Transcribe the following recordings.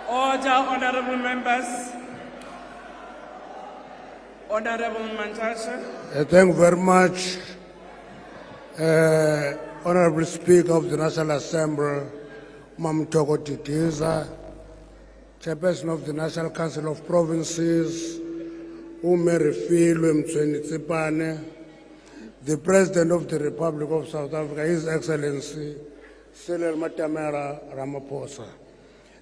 Order, honorable members. Honorable Mantashe. Thank you very much, Honorable Speaker of the National Assembly, Mamtoko Titiza, Chairperson of the National Council of Provinces, the President of the Republic of South Africa, His Excellency Cyril Matamela Ramaphosa,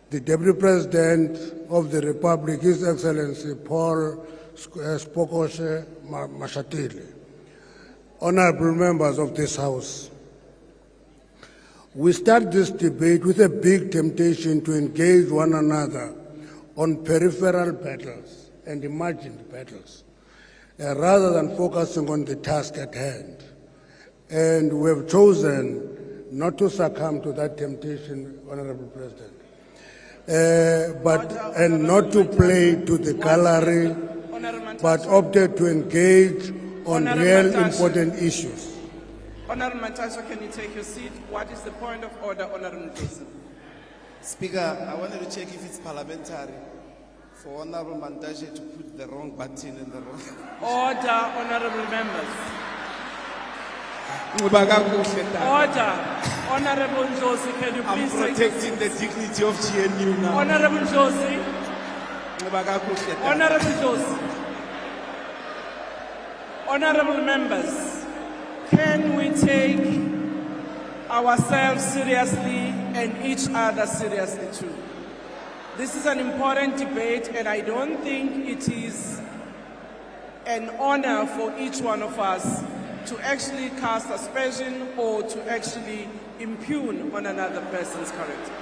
the Deputy President of the Republic, His Excellency Paul Spokoshe Mashatile, honorable members of this House. We start this debate with a big temptation to engage one another on peripheral battles and imagined battles, rather than focusing on the task at hand. And we have chosen not to succumb to that temptation, Honorable President, and not to play to the gallery, but opted to engage on real important issues. Honorable Mantashe, can you take your seat? What is the point of order, Honorable President? Speaker, I wanted to check if it's parliamentary for Honorable Mantashe to put the wrong button in the wrong. Order, honorable members. Order. Honorable Josie, can you I'm please take protecting the dignity of GNU now. Honorable Josie. Honorable Josie. Honorable members, can we take ourselves seriously and each other seriously too? This is an important debate, and I don't think it is an honor for each one of us to actually cast aspersion or to actually impugn on another person's character.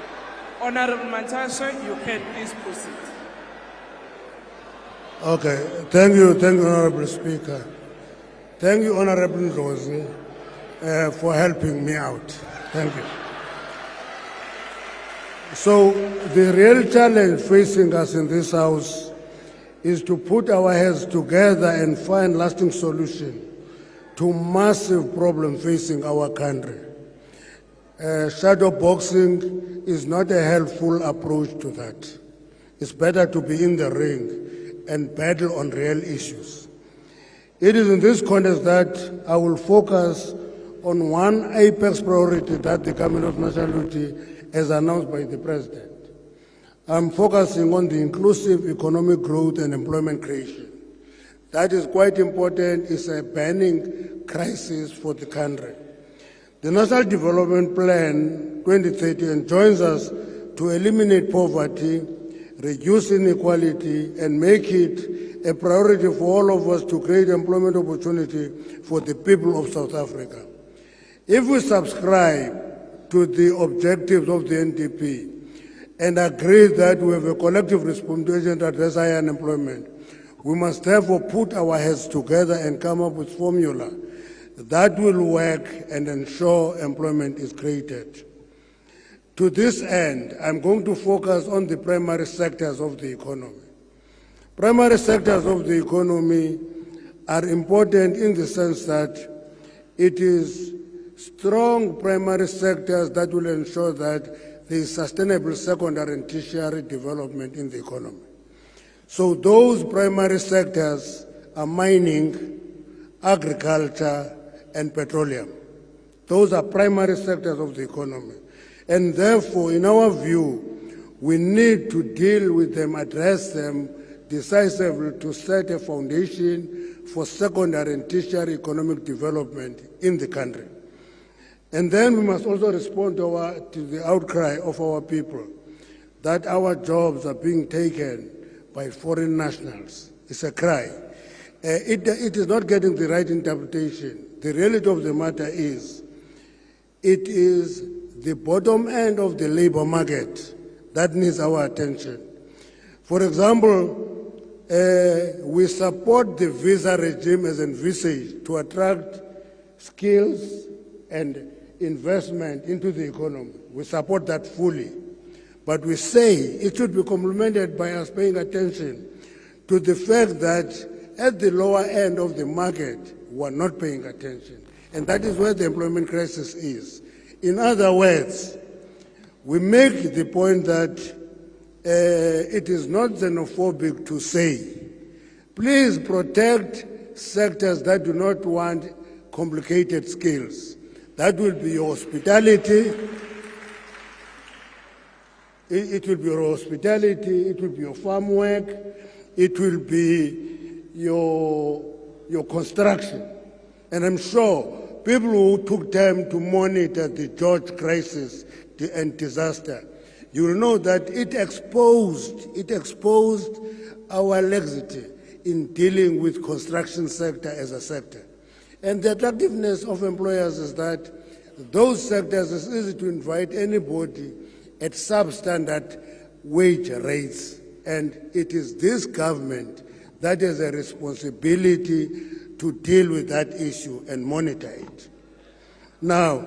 Honorable Mantashe, you can please proceed. Okay, thank you, Honorable Speaker. Thank you, Honorable Rosie, for helping me out. Thank you. So the real challenge facing us in this House is to put our heads together and find lasting solutions to massive problems facing our country. Shadow boxing is not a helpful approach to that. It's better to be in the ring and battle on real issues. It is in this context that I will focus on one apex priority that the Government of National Unity has announced by the President. I'm focusing on the inclusive economic growth and employment creation. That is quite important. It's a burning crisis for the country. The National Development Plan 2030 enjoins us to eliminate poverty, reduce inequality, and make it a priority for all of us to create employment opportunity for the people of South Africa. If we subscribe to the objectives of the NDP and agree that we have a collective responsibility to address high unemployment, we must therefore put our heads together and come up with formula that will work and ensure employment is created. To this end, I'm going to focus on the primary sectors of the economy. Primary sectors of the economy are important in the sense that it is strong primary sectors that will ensure that there is sustainable secondary and tertiary development in the economy. So those primary sectors are mining, agriculture, and petroleum. Those are primary sectors of the economy. And therefore, in our view, we need to deal with them, address them decisively to set a foundation for secondary and tertiary economic development in the country. And then we must also respond to the outcry of our people that our jobs are being taken by foreign nationals. It's a cry. It is not getting the right interpretation. The reality of the matter is, it is the bottom end of the labor market that needs our attention. For example, we support the visa regime as envisaged to attract skills and investment into the economy. We support that fully. But we say it should be complemented by us paying attention to the fact that at the lower end of the market, we are not paying attention. And that is where the employment crisis is. In other words, we make the point that it is not xenophobic to say, please protect sectors that do not want complicated skills. That will be your hospitality. It will be your hospitality, it will be your farm work, it will be your construction. And I'm sure people who took time to monitor the George crisis and disaster, you will know that it exposed our laxity in dealing with construction sector as a sector. And the attractiveness of employers is that those sectors, it's easy to invite anybody at substandard wage rates. And it is this government that has a responsibility to deal with that issue and monitor it. Now,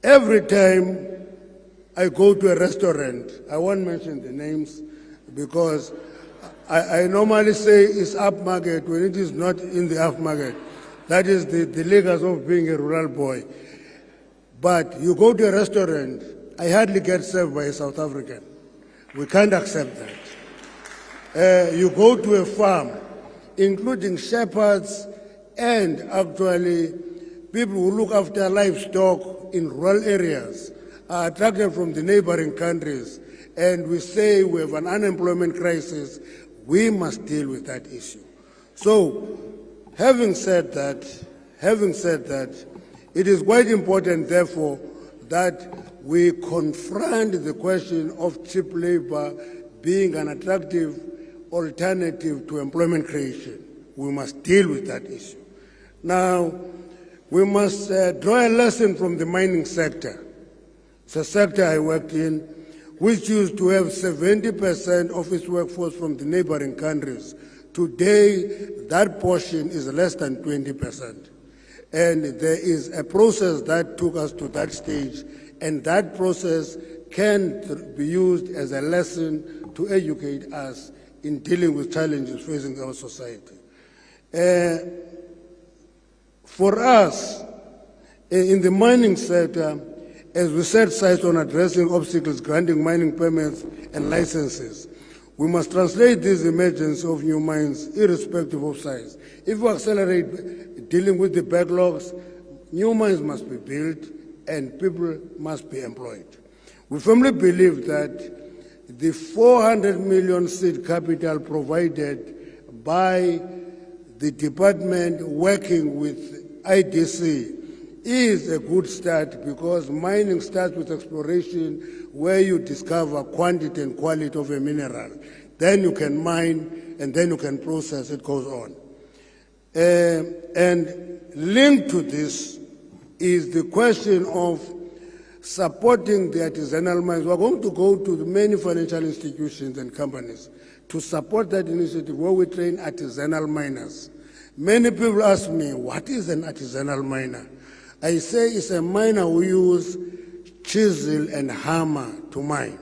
every time I go to a restaurant, I won't mention the names because I normally say it's upmarket when it is not in the upmarket. That is the legacy of being a rural boy. But you go to a restaurant, I hardly get served by a South African. We can't accept that. You go to a farm, including shepherds and actually people who look after livestock in rural areas are attracted from the neighboring countries, and we say we have an unemployment crisis. We must deal with that issue. So, having said that, it is quite important, therefore, that we confront the question of cheap labor being an attractive alternative to employment creation. We must deal with that issue. Now, we must draw a lesson from the mining sector. It's a sector I worked in, which used to have 70% of its workforce from the neighboring countries. Today, that portion is less than 20%. And there is a process that took us to that stage, and that process can be used as a lesson to educate us in dealing with challenges facing our society. For us, in the mining sector, as we set sights on addressing obstacles granting mining permits and licenses, we must translate this emergence of new mines irrespective of size. If we accelerate dealing with the backlogs, new mines must be built and people must be employed. We firmly believe that the 400 million seed capital provided by the department working with IDC is a good start, because mining starts with exploration where you discover quantity and quality of a mineral. Then you can mine and then you can process, it goes on. And linked to this is the question of supporting the artisanal mines. We're going to go to the many financial institutions and companies to support that initiative where we train artisanal miners. Many people ask me, what is an artisanal miner? I say it's a miner who uses chisel and hammer to mine.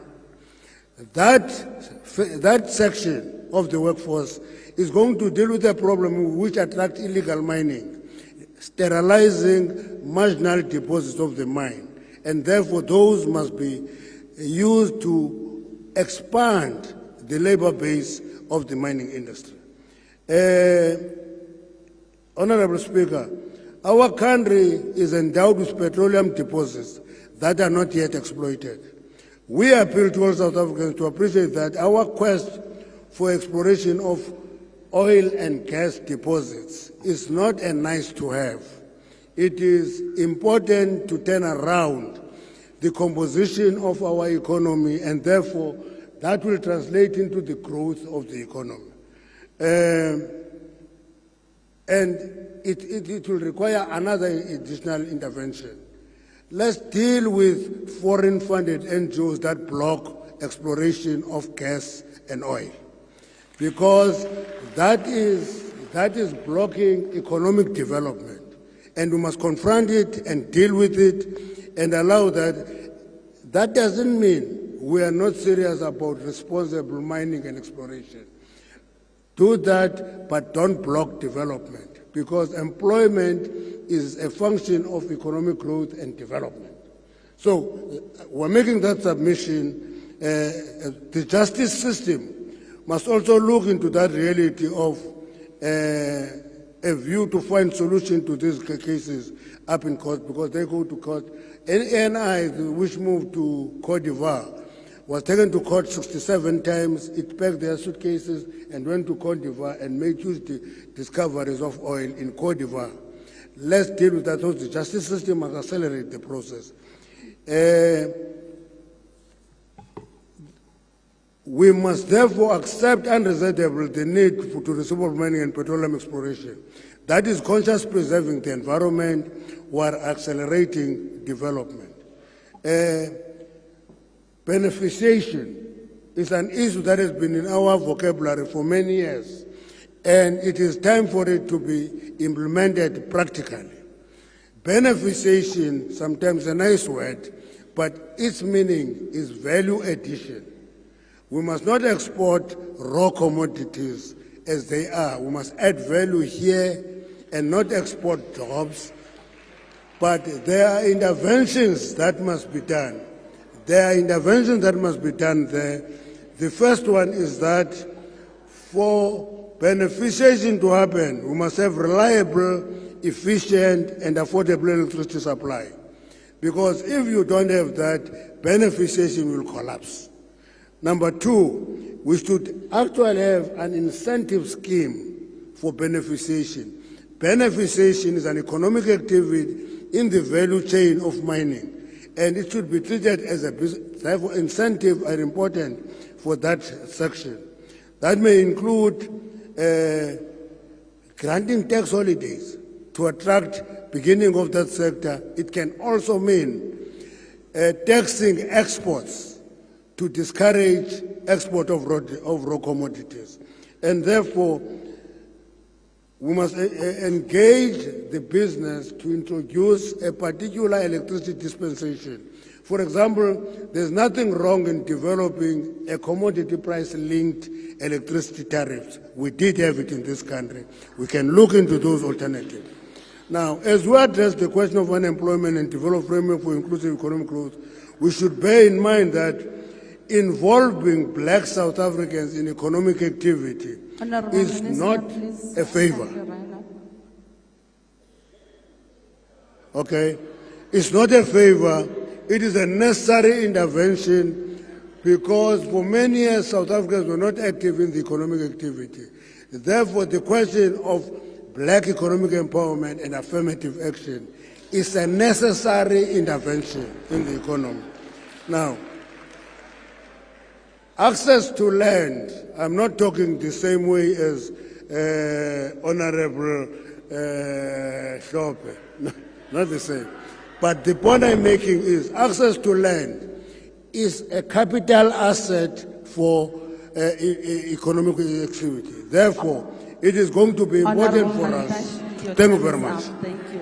That section of the workforce is going to deal with a problem which attracts illegal mining, sterilizing marginal deposits of the mine, and therefore those must be used to expand the labor base of the mining industry. Honorable Speaker, our country is endowed with petroleum deposits that are not yet exploited. We appeal to all South Africans to appreciate that our quest for exploration of oil and gas deposits is not a nice to have. It is important to turn around the composition of our economy, and therefore that will translate into the growth of the economy. And it will require another additional intervention. Let's deal with foreign-funded NGOs that block exploration of gas and oil, because that is blocking economic development, and we must confront it and deal with it and allow that. That doesn't mean we are not serious about responsible mining and exploration. Do that, but don't block development, because employment is a function of economic growth and development. So we're making that submission. The justice system must also look into that reality of a view to find solution to these cases up in court, because they go to court. NI, which moved to Cote d'Ivoire, was taken to court 67 times. It packed their suitcases and went to Cote d'Ivoire and made huge discoveries of oil in Cote d'Ivoire. Let's deal with that. So the justice system must accelerate the process. We must therefore accept unreservedly the need to resource mining and petroleum exploration. That is conscious preserving the environment while accelerating development. Beneficiation is an issue that has been in our vocabulary for many years, and it is time for it to be implemented practically. Beneficiation, sometimes a nice word, but its meaning is value addition. We must not export raw commodities as they are. We must add value here and not export jobs. But there are interventions that must be done. There are interventions that must be done there. The first one is that for beneficiation to happen, we must have reliable, efficient, and affordable electricity supply. Because if you don't have that, beneficiation will collapse. Number two, we should actually have an incentive scheme for beneficiation. Beneficiation is an economic activity in the value chain of mining, and it should be treated as a business. Therefore, incentives are important for that section. That may include granting tax holidays to attract beginning of that sector. It can also mean taxing exports to discourage export of raw commodities. And therefore, we must engage the business to introduce a particular electricity dispensation. For example, there's nothing wrong in developing a commodity price-linked electricity tariffs. We did have it in this country. We can look into those alternatives. Now, as we address the question of unemployment and develop framework for inclusive economic growth, we should bear in mind that involving black South Africans in economic activity is not a favor. Okay? It's not a favor. It is a necessary intervention because for many years South Africans were not active in the economic activity. Therefore, the question of black economic empowerment and affirmative action is a necessary intervention in the economy. Now, access to land, I'm not talking the same way as Honorable Shope, not the same. But the point I'm making is access to land is a capital asset for economic activity. Therefore, it is going to be important for us. Thank you very much. Thank you.